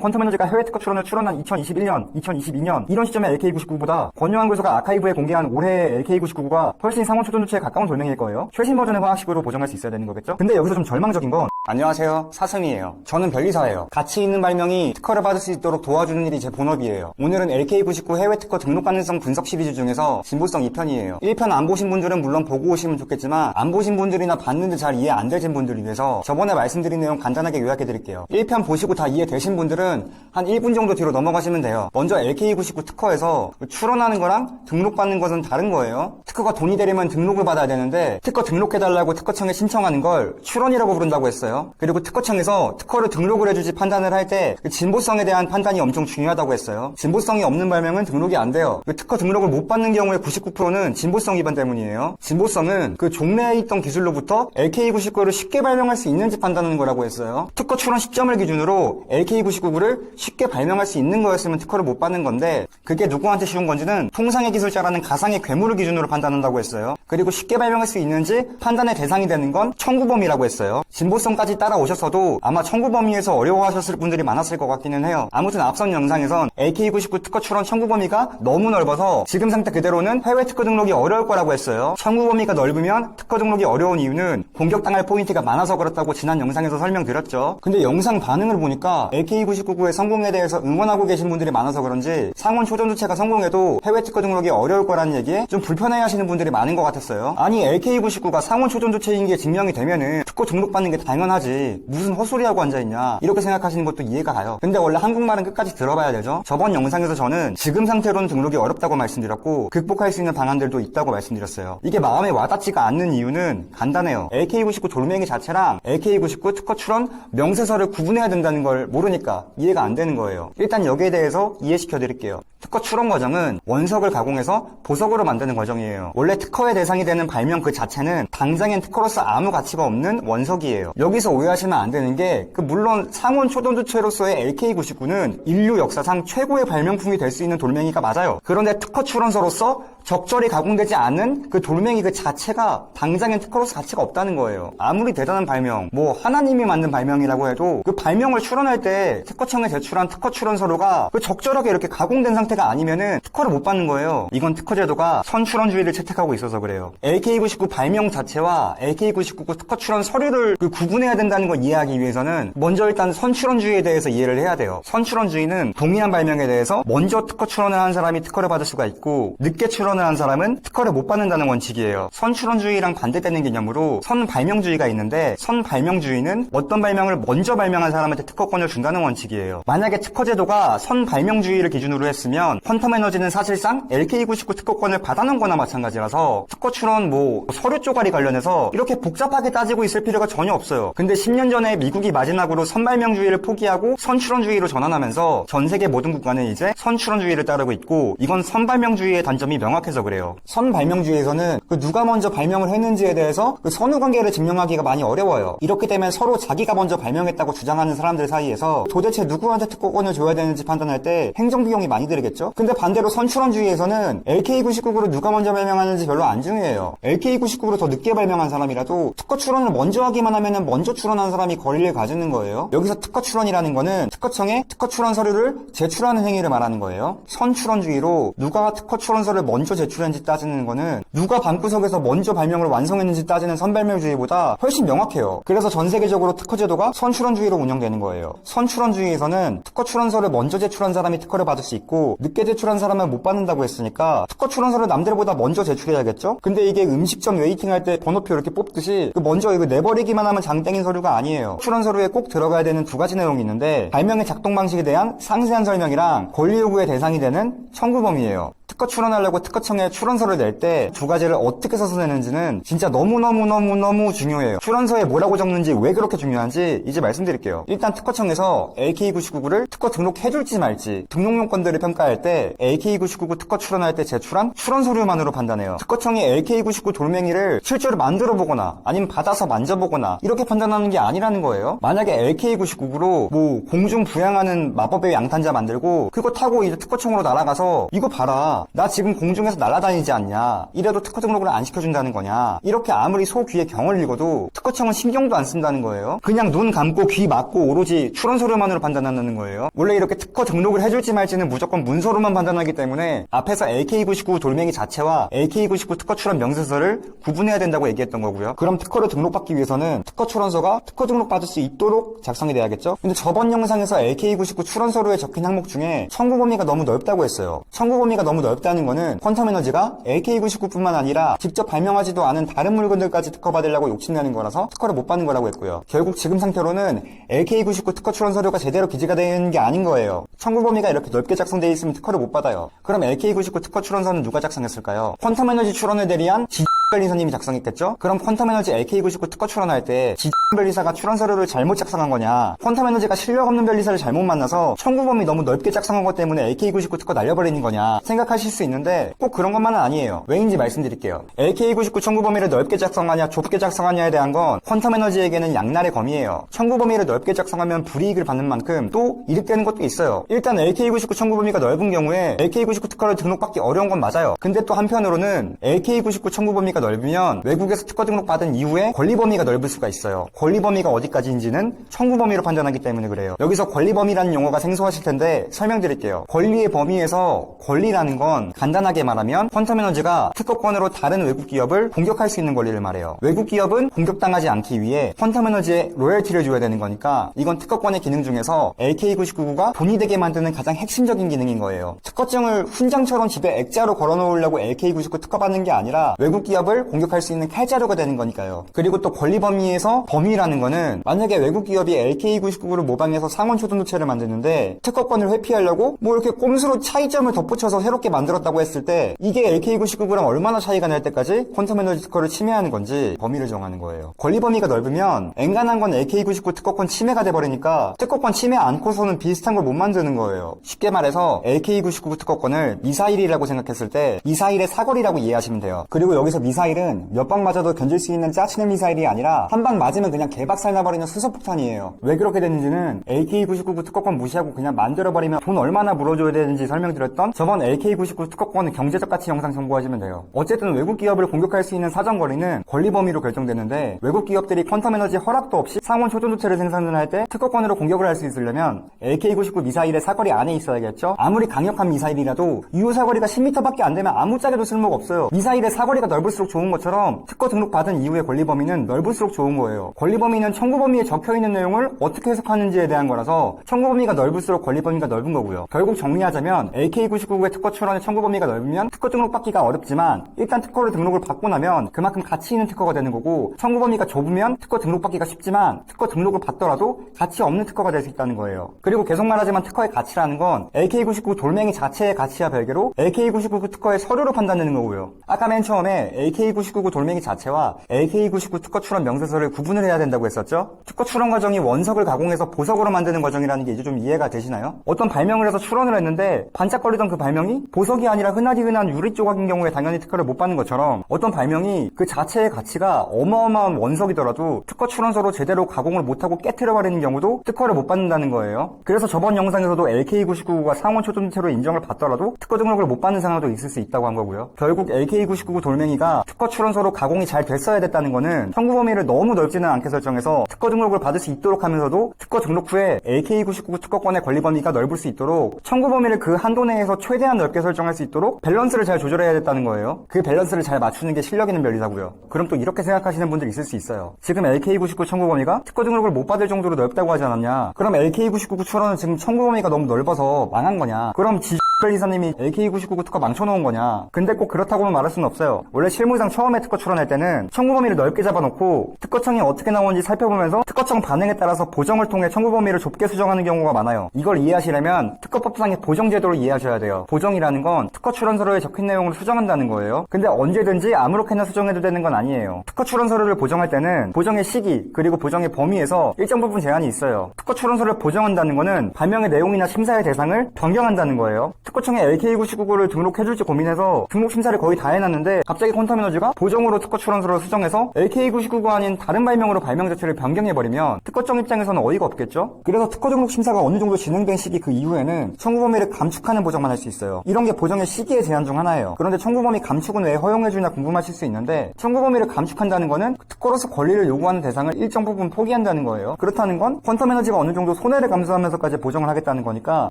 퀀텀에너지가 해외 특허 출원을 출원한 2021년, 2022년 이런 시점에 LK99보다 권영환 교수가 아카이브에 공개한 올해의 LK99가 훨씬 상온 초전도체에 가까운 돌멩이일 거예요. 최신 버전의 화학식으로 보정할 수 있어야 되는 거겠죠? 근데 여기서 좀 절망적인 건 안녕하세요, 사승이에요. 저는 변리사예요. 가치 있는 발명이 특허를 받을 수 있도록 도와주는 일이 제 본업이에요. 오늘은 LK99 해외 특허 등록 가능성 분석 시리즈 중에서 진보성 2편이에요. 1편 안 보신 분들은 물론 보고 오시면 좋겠지만 안 보신 분들이나 봤는데 잘 이해 안 되신 분들을 위해서 저번에 말씀드린 내용 간단하게 요약해드릴게요. 1편 보시고 다 이해되신 분들은 한 1분 정도 뒤로 넘어가시면 돼요. 먼저 LK99 특허에서 출원하는 거랑 등록받는 것은 다른 거예요. 특허가 돈이 되려면 등록을 받아야 되는데 특허 등록해달라고 특허청에 신청하는 걸 출원이라고 부른다고 했어요. 그리고 특허청에서 특허를 등록을 해주지 판단을 할 때 진보성에 대한 판단이 엄청 중요하다고 했어요. 진보성이 없는 발명은 등록이 안 돼요. 특허 등록을 못 받는 경우에 99%는 진보성 위반 때문이에요. 진보성은 그 종래에 있던 기술로부터 LK99를 쉽게 발명할 수 있는지 판단하는 거라고 했어요. 특허 출원 시점을 기준으로 LK99를 쉽게 발명할 수 있는 거였으면 특허를 못 받는 건데 그게 누구한테 쉬운 건지는 통상의 기술자라는 가상의 괴물을 기준으로 판단한다고 했어요. 그리고 쉽게 발명할 수 있는지 판단의 대상이 되는 건 청구 범위라고 했어요. 진보성까지 따라오셨어도 아마 청구 범위에서 어려워하셨을 분들이 많았을 것 같기는 해요. 아무튼 앞선 영상에선 LK99 특허 출원 청구 범위가 너무 넓어서 지금 상태 그대로는 해외 특허 등록이 어려울 거라고 했어요. 청구 범위가 넓으면 특허 등록이 어려운 이유는 공격당할 포인트가 많아서 그렇다고 지난 영상에서 설명드렸죠. 근데 영상 반응을 보니까 LK99의 성공에 대해서 응원하고 계신 분들이 많아서 그런지 상온 초전도체가 성공해도 해외 특허 등록이 어려울 거라는 얘기에 좀 불편해하시는 분들이 많은 것 같았어요. 아니 LK99가 상온 초전도체인 게 증명이 되면은 특허 등록받는 게 당연하지 무슨 헛소리하고 앉아있냐 이렇게 생각하시는 것도 이해가 가요. 근데 원래 한국말은 끝까지 들어봐야 되죠. 저번 영상에서 저는 지금 상태로는 등록이 어렵다고 말씀드렸고 극복할 수 있는 방안들도 있다고 말씀드렸어요. 이게 마음에 와닿지가 않는 이유는 간단해요. LK99 돌멩이 자체랑 LK99 특허 출원 명세서를 구분해야 된다는 걸 모르니까 이해가 안 되는 거예요. 일단 여기에 대해서 이해시켜 드릴게요. 특허 출원 과정은 원석을 가공해서 보석으로 만드는 과정이에요. 원래 특허의 대상이 되는 발명 그 자체는 당장엔 특허로서 아무 가치가 없는 원석이에요. 여기서 오해하시면 안 되는 게 물론 상온 초전도체로서의 LK99는 인류 역사상 최고의 발명품이 될 수 있는 돌멩이가 맞아요. 그런데 특허 출원서로서 적절히 가공되지 않은 그 돌멩이 그 자체가 당장엔 특허로서 가치가 없다는 거예요. 아무리 대단한 발명, 하나님이 만든 발명이라고 해도 그 발명을 출원할 때 특허청에 제출한 특허 출원서류가 그 적절하게 이렇게 가공된 상태가 아니면은 특허를 못 받는 거예요. 이건 특허제도가 선출원주의를 채택하고 있어서 그래요. LK99 발명 자체와 LK99 특허 출원 서류를 구분해야 된다는 걸 이해하기 위해서는 먼저 일단 선출원주의에 대해서 이해를 해야 돼요. 선출원주의는 동일한 발명에 대해서 먼저 특허 출원을 한 사람이 특허를 받을 수가 있고 늦게 출원을 한 사람은 특허를 못 받는다는 원칙이에요. 선출원주의랑 반대되는 개념으로 선발명주의가 있는데 선발명주의는 어떤 발명을 먼저 발명한 사람한테 특허권을 준다는 원칙이에요. 만약에 특허제도가 선발명주의를 기준으로 했으면 퀀텀에너지는 사실상 LK99 특허권을 받아놓은 거나 마찬가지라서 특허 출원 서류 쪼가리 관련해서 이렇게 복잡하게 따지고 있을 필요가 전혀 없어요. 근데 10년 전에 미국이 마지막으로 선발명주의를 포기하고 선출원주의로 전환하면서 전 세계 모든 국가는 이제 선출원주의를 따르고 있고 이건 선발명주의의 단점이 명확해서 그래요. 선발명주의에서는 누가 먼저 발명을 했는지에 대해서 선후관계를 증명하기가 많이 어려워요. 이렇게 되면 서로 자기가 먼저 발명했다고 주장하는 사람들 사이에서 도대체 누구한테 특허권을 줘야 되는지 판단할 때 행정비용이 많이 들겠죠? 근데 반대로 선출원주의에서는 LK99로 누가 먼저 발명하는지 별로 안 중요해요. LK99로 더 늦게 발명한 사람이라도 특허 출원을 먼저 하기만 하면은 먼저 출원한 사람이 권리를 가지는 거예요. 여기서 특허 출원이라는 거는 특허청에 특허 출원 서류를 제출하는 행위를 말하는 거예요. 선출원주의로 누가 특허 출원서를 먼저 제출했는지 따지는 거는 누가 방구석에서 먼저 발명을 완성했는지 따지는 선발명주의보다 훨씬 명확해요. 그래서 전 세계적으로 특허제도가 선출원주의로 운영되는 거예요. 선출원주의에서는 특허 출원서를 먼저 제출한 사람이 특허를 받을 수 있고 늦게 제출한 사람은 못 받는다고 했으니까 특허 출원서를 남들보다 먼저 제출해야겠죠? 근데 이게 음식점 웨이팅할 때 번호표 이렇게 뽑듯이 먼저 이거 내버리기만 하면 장땡인 서류가 아니에요. 출원 서류에 꼭 들어가야 되는 두 가지 내용이 있는데 발명의 작동 방식에 대한 상세한 설명이랑 권리 요구의 대상이 되는 청구 범위예요. 특허 출원하려고 특허청에 출원서를 낼 때 두 가지를 어떻게 써서 내는지는 진짜 너무너무 중요해요. 출원서에 뭐라고 적는지 왜 그렇게 중요한지 이제 말씀드릴게요. 일단 특허청에서 LK99를 특허 등록해줄지 말지 등록 요건들을 평가할 때 LK99 특허 출원할 때 제출한 출원서류만으로 판단해요. 특허청이 LK99 돌멩이를 실제로 만들어 보거나 아니면 받아서 만져보거나 이렇게 판단하는 게 아니라는 거예요. 만약에 LK99로 공중 부양하는 마법의 양탄자 만들고 그거 타고 이제 특허청으로 날아가서 이거 봐라 나 지금 공중에서 날아다니지 않냐? 이래도 특허 등록을 안 시켜준다는 거냐? 이렇게 아무리 소 귀에 경을 읽어도 특허청은 신경도 안 쓴다는 거예요. 그냥 눈 감고 귀 막고 오로지 출원서류만으로 판단한다는 거예요. 원래 이렇게 특허 등록을 해줄지 말지는 무조건 문서로만 판단하기 때문에 앞에서 LK99 돌멩이 자체와 LK99 특허 출원 명세서를 구분해야 된다고 얘기했던 거고요. 그럼 특허를 등록받기 위해서는 특허 출원서가 특허 등록받을 수 있도록 작성이 돼야겠죠? 근데 저번 영상에서 LK99 출원서류에 적힌 항목 중에 청구 범위가 너무 넓다고 했어요. 청구 범위가 너무 넓다는 거는 퀀텀에너지가 LK99뿐만 아니라 직접 발명하지도 않은 다른 물건들까지 특허받으려고 욕심내는 거라서 특허를 못 받는 거라고 했고요. 결국 지금 상태로는 LK99 특허 출원 서류가 제대로 기재가 되는 게 아닌 거예요. 청구 범위가 이렇게 넓게 작성되어 있으면 특허를 못 받아요. 그럼 LK99 특허 출원서는 누가 작성했을까요? 퀀텀에너지 출원을 대리한 변리사님이 작성했겠죠? 그럼 퀀텀에너지 LK99 특허 출원할 때 변리사가 출원 서류를 잘못 작성한 거냐? 퀀텀에너지가 실력 없는 변리사를 잘못 만나서 청구 범위 너무 넓게 작성한 것 때문에 LK99 특허 날려버리는 거냐 생각하실 수 있는데 꼭 그런 것만은 아니에요. 왜인지 말씀드릴게요. LK99 청구 범위를 넓게 작성하냐 좁게 작성하냐에 대한 건 퀀텀에너지에게는 양날의 검이에요. 청구 범위를 넓게 작성하면 불이익을 받는 만큼 또 이득되는 것도 있어요. 일단 LK99 청구 범위가 넓은 경우에 LK99 특허를 등록받기 어려운 건 맞아요. 근데 또 한편으로는 LK99 청구 범위가 넓으면 외국에서 특허 등록받은 이후에 권리 범위가 넓을 수가 있어요. 권리 범위가 어디까지인지는 청구 범위로 판단하기 때문에 그래요. 여기서 권리 범위라는 용어가 생소하실 텐데 설명드릴게요. 권리의 범위에서 권리라는 건 간단하게 말하면 퀀텀에너지가 특허권으로 다른 외국 기업을 공격할 수 있는 권리를 말해요. 외국 기업은 공격당하지 않기 위해 퀀텀에너지에 로열티를 줘야 되는 거니까 이건 특허권의 기능 중에서 LK99가 돈이 되게 만드는 가장 핵심적인 기능인 거예요. 특허증을 훈장처럼 집에 액자로 걸어놓으려고 LK99 특허받는 게 아니라 외국 기업을 공격할 수 있는 칼자루가 되는 거니까요. 그리고 또 권리 범위에서 범위라는 거는 만약에 외국 기업이 LK99를 모방해서 상온 초전도체를 만드는데 특허권을 회피하려고 뭐 이렇게 꼼수로 차이점을 덧붙여서 새롭게 만들었다고 했을 때 이게 LK99랑 얼마나 차이가 날 때까지 퀀텀에너지 특허를 침해하는 건지 범위를 정하는 거예요. 권리 범위가 넓으면 엔간한 건 LK99 특허권 침해가 돼버리니까 특허권 침해 않고서는 비슷한 걸 못 만드는 거예요. 쉽게 말해서 LK99 특허권을 미사일이라고 생각했을 때 미사일의 사거리라고 이해하시면 돼요. 그리고 여기서 미사일은 몇 방 맞아도 견딜 수 있는 짜치는 미사일이 아니라 한 방 맞으면 그냥 개박살 나버리는 수소폭탄이에요. 왜 그렇게 됐는지는 LK99 특허권 무시하고 그냥 만들어버리면 돈 얼마나 물어줘야 되는지 설명드렸던 저번 LK99 특허권 경제적 가치 영상 참고하시면 돼요. 어쨌든 외국 기업을 공격할 수 있는 사정거리는 권리 범위로 결정되는데 외국 기업들이 퀀텀에너지 허락도 없이 상온 초전도체를 생산을 할 때 특허권으로 공격을 할 수 있으려면 LK99 미사일의 사거리 안에 있어야겠죠? 아무리 강력한 미사일이라도 유효 사거리가 10m밖에 안 되면 아무짝에도 쓸모가 없어요. 미사일의 사거리가 넓을수록 좋은 것처럼 특허 등록 받은 이후의 권리 범위는 넓을수록 좋은 거예요. 권리 범위는 청구 범위에 적혀있는 내용을 어떻게 해석하는지에 대한 거라서 청구 범위가 넓을수록 권리 범위가 넓은 거고요. 결국 정리하자면 LK99의 특허 출원의 청구 범위가 넓으면 특허 등록 받기가 어렵지만 일단 특허를 등록을 받고 나면 그만큼 가치 있는 특허가 되는 거고 청구 범위가 좁으면 특허 등록 받기가 쉽지만 특허 등록을 받더라도 가치 없는 특허가 될 수 있다는 거예요. 그리고 계속 말하지만 특허의 가치라는 건 LK99 돌멩이 자체의 가치와 별개로 LK99 특허의 서류로 판단되는 거고요. 아까 맨 처음에 LK99 돌멩이 자체와 LK99 특허 출원 명세서를 구분을 해야 된다고 했었죠? 특허 출원 과정이 원석을 가공해서 보석으로 만드는 과정이라는 게 이제 좀 이해가 되시나요? 어떤 발명을 해서 출원을 했는데 반짝거리던 그 발명이 보석이 아니라 흔하디 흔한 유리 조각인 경우에 당연히 특허를 못 받는 것처럼 어떤 발명이 그 자체의 가치가 어마어마한 원석이더라도 특허 출원서로 제대로 가공을 못하고 깨트려버리는 경우도 특허를 못 받는다는 거예요. 그래서 저번 영상에서도 LK99가 상온 초전체로 인정을 받더라도 특허 등록을 못 받는 상황도 있을 수 있다고 한 거고요. 결국 LK99 돌멩이가 특허 출원서로 가공이 잘 됐어야 됐다는 거는 청구 범위를 너무 넓지는 않게 설정해서 특허 등록을 받을 수 있도록 하면서도 특허 등록 후에 LK99 특허권의 권리 범위가 넓을 수 있도록 청구 범위를 그 한도 내에서 최대한 넓게 설정할 수 있도록 밸런스를 잘 조절해야 됐다는 거예요. 그 밸런스를 잘 맞추는 게 실력 있는 변리사고요. 그럼 또 이렇게 생각하시는 분들 있을 수 있어요. 지금 LK99 청구 범위가 특허 등록을 못 받을 정도로 넓다고 하지 않았냐? 그럼 LK99 출원은 지금 청구 범위가 너무 넓어서 망한 거냐? 그럼 변리사님이 LK99 특허 망쳐놓은 거냐? 근데 꼭 그렇다고는 말할 수는 없어요. 원래 실무상 처음에 특허 출원할 때는 청구 범위를 넓게 잡아놓고 특허청이 어떻게 나오는지 살펴보면서 특허청 반응에 따라서 보정을 통해 청구 범위를 좁게 수정하는 경우가 많아요. 이걸 이해하시려면 특허법상의 보정제도를 이해하셔야 돼요. 보정이라는 건 특허 출원서류에 적힌 내용을 수정한다는 거예요. 근데 언제든지 아무렇게나 수정해도 되는 건 아니에요. 특허 출원서류를 보정할 때는 보정의 시기 그리고 보정의 범위에서 일정 부분 제한이 있어요. 특허 출원서류를 보정한다는 거는 발명의 내용이나 심사의 대상을 변경한다는 거예요. 특허청에 LK99를 등록해줄지 고민해서 등록 심사를 거의 다 해놨는데 갑자기 퀀텀에너지가 보정으로 특허 출원서를 수정해서 LK99가 아닌 다른 발명으로 발명 자체를 변경해버리면 특허청 입장에서는 어이가 없겠죠? 그래서 특허 등록 심사가 어느 정도 진행된 시기 그 이후에는 청구 범위를 감축하는 보정만 할 수 있어요. 이런 게 보정의 시기의 제한 중 하나예요. 그런데 청구 범위 감축은 왜 허용해주냐 궁금하실 수 있는데 청구 범위를 감축한다는 거는 특허로서 권리를 요구하는 대상을 일정 부분 포기한다는 거예요. 그렇다는 건 퀀텀에너지가 어느 정도 손해를 감수하면서까지 보정을 하겠다는 거니까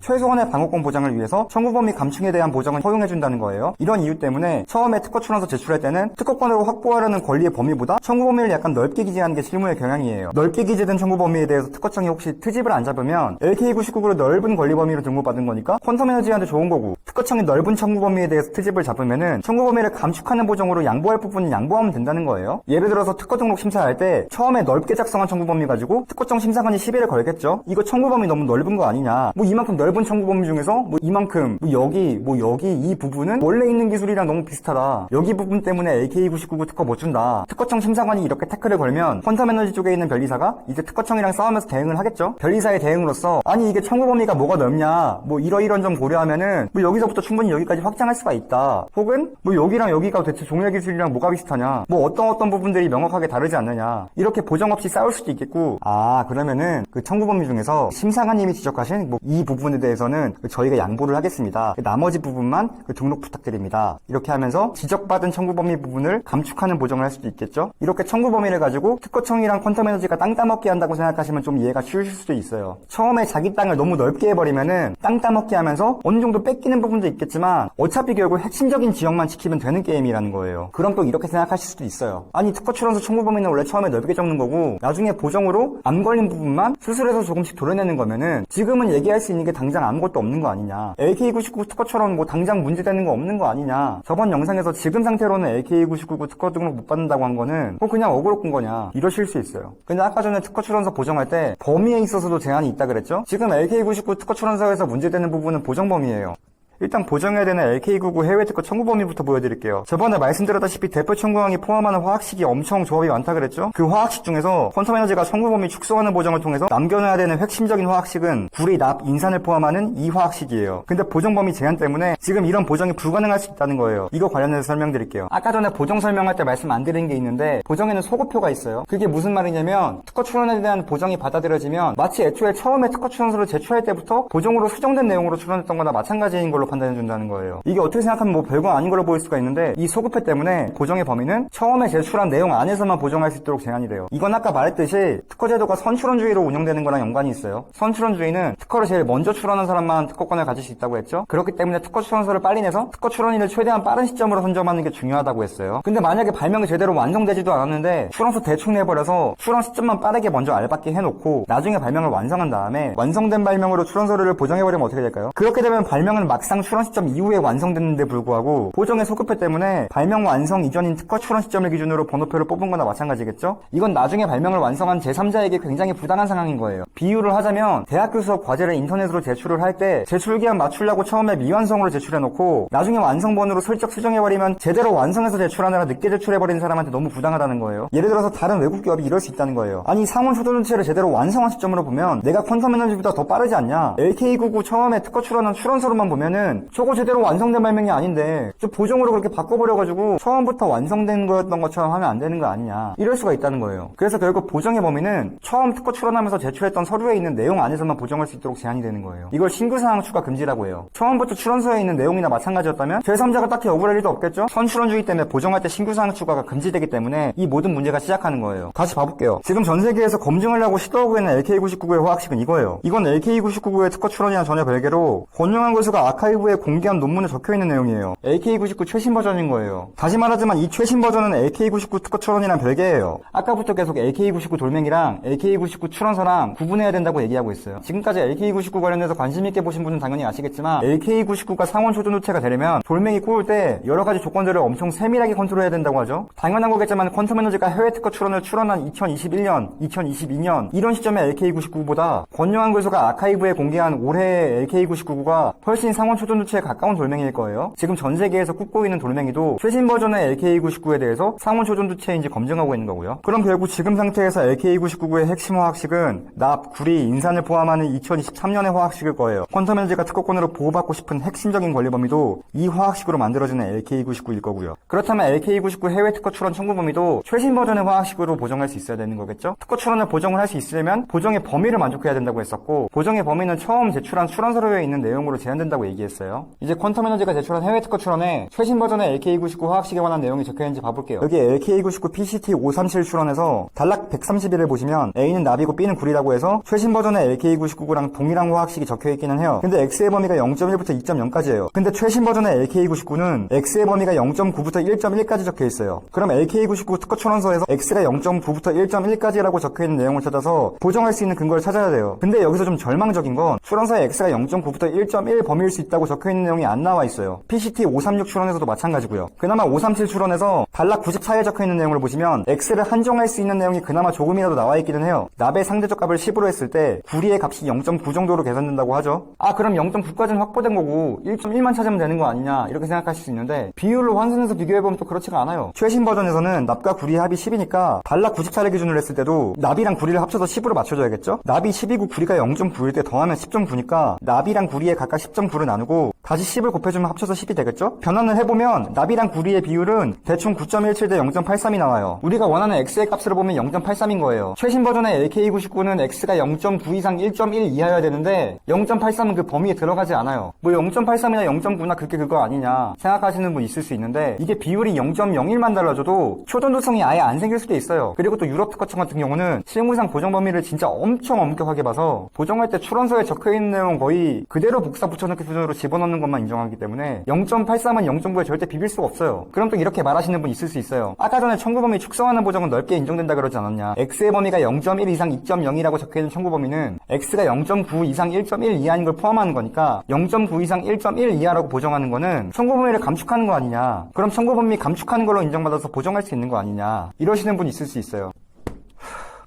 최소한의 방어권 보장을 위해서 청구 범위 감축에 대한 보정을 허용해준다는 거예요. 이런 이유 때문에 처음에 특허 출원서 제출할 때는 특허권을 확보하려는 권리의 범위보다 청구 범위를 약간 넓게 기재하는 게 실무의 경향이에요. 넓게 기재된 청구 범위에 대해서 특허청이 혹시 트집을 안 잡으면 LK99를 넓은 권리 범위로 등록받은 거니까 퀀텀에너지한테 좋은 거고 특허청이 넓은 청구 범위에 대해서 트집을 잡으면은 청구 범위를 감축하는 보정으로 양보할 부분은 양보하면 된다는 거예요. 예를 들어서 특허 등록 심사할 때 처음에 넓게 작성한 청구 범위 가지고 특허청 심사관이 시비를 걸겠죠. 이거 청구 범위 너무 넓은 거 아니냐. 뭐 이만큼 넓은 청구 범위 중에서 뭐 이만큼 여기 이 부분은 원래 있는 기술이랑 너무 비슷하다. 여기 부분 때문에 LK99 특허 못 준다. 특허청 심사관이 이렇게 태클을 걸면 퀀텀에너지 쪽에 있는 변리사가 이제 특허청이랑 싸우면서 대응을 하겠죠. 변리사의 대응으로서 아니 이게 청구 범위가 뭐가 넓냐. 뭐 이런 점 고려하면은 뭐 여기서부터 충분히 여기까지 확장할 수가 있다. 혹은 뭐 여기랑 여기가 대체 종료 기술이랑 뭐가 비슷하냐. 뭐 어떤 부분들이 명확하게 다르지 않느냐. 이렇게 보정 없이 싸울 수도 있겠고 그러면은 그 청구 범위 중에서 심사관님이 지적하신 뭐 이 부분에 대해서는 저희가 양보를 하겠습니다. 나머지 부분만 등록 부탁드립니다. 이렇게 하면서 지적받은 청구 범위 부분을 감축하는 보정을 할 수도 있겠죠. 이렇게 청구 범위를 가지고 특허청이랑 퀀텀에너지가 땅 따먹게 한다고 생각하시면 좀 이해가 쉬우실 수도 있어요. 처음에 자기 땅을 너무 넓게 해버리면은 땅 따먹게 하면서 어느 정도 뺏기는 부분도 있겠지만 어차피 결국 핵심적인 지역만 지키면 되는 게임이라는 거예요. 그럼 또 이렇게 생각하실 수도 있어요. 아니 특허 출원서 청구 범위는 원래 처음에 넓게 적는 거고 나중에 보정으로 안 걸린 부분만 수술해서 조금씩 도려내는 거면은 지금은 얘기할 수 있는 게 당장 아무것도 없는 거 아니냐. LK99 특허처럼 뭐 당장 문제되는 거 없는 거 아니냐. 저번 영상에서 지금 상태로는 LK99 특허 등록 못 받는다고 한 거는 뭐 그냥 어그로 끈 거냐 이러실 수 있어요. 근데 아까 전에 특허 출원서 보정할 때 범위에 있어서도 제한이 있다 그랬죠? 지금 LK99 특허 출원서에서 문제되는 부분은 보정 범위예요. 일단 보정해야 되는 LK99 해외 특허 청구 범위부터 보여드릴게요. 저번에 말씀드렸다시피 대표 청구항이 포함하는 화학식이 엄청 조합이 많다 그랬죠? 그 화학식 중에서 퀀텀에너지가 청구 범위 축소하는 보정을 통해서 남겨놔야 되는 핵심적인 화학식은 구리, 납, 인산을 포함하는 이 화학식이에요. 근데 보정 범위 제한 때문에 지금 이런 보정이 불가능할 수 있다는 거예요. 이거 관련해서 설명드릴게요. 아까 전에 보정 설명할 때 말씀 안 드린 게 있는데 보정에는 소급표가 있어요. 그게 무슨 말이냐면 특허 출원에 대한 보정이 받아들여지면 마치 애초에 처음에 특허 출원서를 제출할 때부터 보정으로 수정된 내용으로 출원했던 거나 마찬가지인 걸로 판단해준다는 거예요. 이게 어떻게 생각하면 뭐 별거 아닌 걸로 보일 수가 있는데 이 소급표 때문에 보정의 범위는 처음에 제출한 내용 안에서만 보정할 수 있도록 제한이 돼요. 이건 아까 말했듯이 특허제도가 선출원주의로 운영되는 거랑 연관이 있어요. 선출원주의는 특허를 제일 먼저 출원한 사람만 특허권을 가질 수 있다고 했죠. 그렇기 때문에 특허 출원서를 빨리 내서 특허 출원일을 최대한 빠른 시점으로 선점하는 게 중요하다고 했어요. 근데 만약에 발명이 제대로 완성되지도 않았는데 출원서 대충 내버려서 출원 시점만 빠르게 먼저 알받게 해놓고 나중에 발명을 완성한 다음에 완성된 발명으로 출원서류를 보정해버리면 어떻게 될까요? 그렇게 되면 발명은 막상 출원 시점 이후에 완성됐는데 불구하고 보정의 소급표 때문에 발명 완성 이전인 특허 출원 시점을 기준으로 번호표를 뽑은 거나 마찬가지겠죠? 이건 나중에 발명을 완성한 제3자에게 굉장히 부당한 상황인 거예요. 비유를 하자면 대학교 수업 과제를 인터넷으로 제출을 할 때 제출기한 맞추려고 처음에 미완성으로 제출해놓고 나중에 완성본으로 슬쩍 수정해버리면 제대로 완성해서 제출하느라 늦게 제출해버린 사람한테 너무 부당하다는 거예요. 예를 들어서 다른 외국 기업이 이럴 수 있다는 거예요. 아니 상온 초전체를 제대로 완성한 시점으로 보면 내가 퀀텀에너지보다 더 빠르지 않냐? LK99 처음에 특허 출원한 출원서로만 보면은 저거 제대로 완성된 발명이 아닌데 저 보정으로 그렇게 바꿔버려가지고 처음부터 완성된 거였던 것처럼 하면 안 되는 거 아니냐 이럴 수가 있다는 거예요. 그래서 결국 보정의 범위는 처음 특허 출원하면서 제출했던 서류에 있는 내용 안에서만 보정할 수 있도록 제한이 되는 거예요. 이걸 신규사항 추가 금지라고 해요. 처음부터 출원서에 있는 내용이나 마찬가지였다면 제3자가 딱히 억울할 일도 없겠죠? 선출원주의 때문에 보정할 때 신규사항 추가가 금지되기 때문에 이 모든 문제가 시작하는 거예요. 다시 봐볼게요. 지금 전 세계에서 검증을 하고 시도하고 있는 LK99의 화학식은 이거예요. 이건 LK99의 특허 출원이랑 전혀 별개로 권용한 교수가 아카이브에 공개한 논문에 적혀있는 내용이에요. LK99 최신 버전인 거예요. 다시 말하지만 이 최신 버전은 LK99 특허 출원이랑 별개예요. 아까부터 계속 LK99 돌멩이랑 LK99 출원서랑 구분해야 된다고 얘기하고 있어요. 지금까지 LK99 관련해서 관심 있게 보신 분은 당연히 아시겠지만 LK99가 상온 초전도체가 되려면 돌멩이 구울 때 여러 가지 조건들을 엄청 세밀하게 컨트롤해야 된다고 하죠. 당연한 거겠지만 퀀텀에너지가 해외 특허 출원을 출원한 2021년, 2022년 이런 시점에 LK99보다 권용한 교수가 아카이브에 공개한 올해의 LK99가 훨씬 상온 초전도체에 가까운 돌멩이일 거예요. 지금 전 세계에서 굽고 있는 돌멩이도 최신 버전의 LK99에 대해서 상온 초전도체인지 검증하고 있는 거고요. 그럼 결국 지금 상태에서 LK99의 핵심 화학식은 납, 구리, 인산을 포함하는 2023년의 화학식일 거예요. 퀀텀 에너지가 특허권으로 보호받고 싶은 핵심적인 권리 범위도 이 화학식으로 만들어지는 LK99일 거고요. 그렇다면 LK99 해외 특허 출원 청구 범위도 최신 버전의 화학식으로 보정할 수 있어야 되는 거겠죠? 특허 출원을 보정을 할 수 있으려면 보정의 범위를 만족해야 된다고 했었고, 보정의 범위는 처음 제출한 출원 서류에 있는 내용으로 제한된다고 얘기했어요. 이제 퀀텀 에너지가 제출한 해외 특허 출원에 최신 버전의 LK99 화학식에 관한 내용이 적혀있는지 봐볼게요. 여기 LK99 PCT537 출원에서 단락 131을 보시면 A는 납이고 B는 구리라고 해서 최신 버전의 LK99랑 동일한 화학식이 적혀있기는 해요. 근데 X의 범위가 0.1부터 2.0까지예요. 근데 최신 버전의 LK99는 X의 범위가 0.9부터 1.1까지 적혀있어요. 그럼 LK99 특허 출원서에서 X가 0.9부터 1.1까지라고 적혀있는 내용을 찾아서 보정할 수 있는 근거를 찾아야 돼요. 근데 여기서 좀 절망적인 건 출원서에 X가 0.9부터 1.1 범위일 수 있다고 적혀있는 내용이 안 나와 있어요. PCT536 출원에서도 마찬가지고요. 그나마 537 출원에서 단락 94에 적혀있는 내용을 보시면 X를 한정할 수 있는 내용이 그나마 조금이라도 나와 있기는 해요. 납의 상대적 값을 10으로 했을 때 구리의 값이 0.9 정도로 계산된다고 하죠. 아, 그럼 0.9까지는 확보된 거고 1.1만 찾으면 되는 거 아니냐 이렇게 생각하실 수 있는데, 비율로 환산해서 비교해보면 또 그렇지가 않아요. 최신 버전에서는 납과 구리의 합이 10이니까 단락 94를 기준으로 했을 때도 납이랑 구리를 합쳐서 10으로 맞춰줘야겠죠? 납이 10이고 구리가 0.9일 때 더하면 10.9니까 납이랑 구리에 각각 10.9를 나누고 다시 10을 곱해주면 합쳐서 10이 되겠죠? 변환을 해보면 납이랑 구리의 비율은 대충 9.17 대 0.83이 나와요. 우리가 원하는 X의 값으로 보면 0.83인 거예요. 최신 버전의 LK99는 X가 0.9 이상 1.1 이하여야 되는데 0.83은 그 범위에 들어가지 않아요. 뭐 0.83이나 0.9나 그거 아니냐 생각하시는 분 있을 수 있는데, 이게 비율이 0.01만 달라져도 초전도성이 아예 안 생길 수도 있어요. 그리고 또 유럽 특허청 같은 경우는 실무상 보정 범위를 진짜 엄청 엄격하게 봐서 보정할 때 출원서에 적혀있는 내용 거의 그대로 복사 붙여넣기 수준으로 집어넣는 것만 인정하기 때문에 0.83은 0.9에 절대 비빌 수가 없어요. 그럼 또 이렇게 말하시는 분 있을 수 있어요. 아까 전에 청구 범위 축소하는 보정은 넓게 인정된다 그러지 않았냐. X의 범위가 0.1 이상 2.0이라고 적혀있는 청구 범위는 X가 0.9 이상 1.1 이하인 걸 포함하는 거니까 0.9 이상 1.1 이하라고 보정하는 거는 청구 범위를 감축하는 거 아니냐. 그럼 청구 범위 감축하는 걸로 인정받아서 보정할 수 있는 거 아니냐 이러시는 분 있을 수 있어요.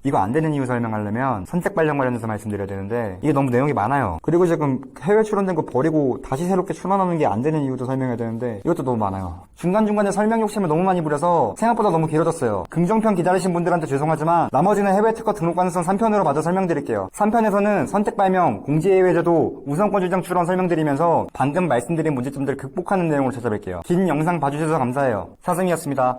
이거 안 되는 이유 설명하려면 선택 발령 관련해서 말씀드려야 되는데 이게 너무 내용이 많아요. 그리고 지금 해외 출원된 거 버리고 다시 새롭게 출원하는 게 안 되는 이유도 설명해야 되는데 이것도 너무 많아요. 중간중간에 설명 욕심을 너무 많이 부려서 생각보다 너무 길어졌어요. 긍정편 기다리신 분들한테 죄송하지만 나머지는 해외 특허 등록 가능성 3편으로 마저 설명드릴게요. 3편에서는 선택 발명, 공지예외 제도, 우선권 주장 출원 설명드리면서 방금 말씀드린 문제점들을 극복하는 내용으로 찾아뵐게요. 긴 영상 봐주셔서 감사해요. 사승이었습니다.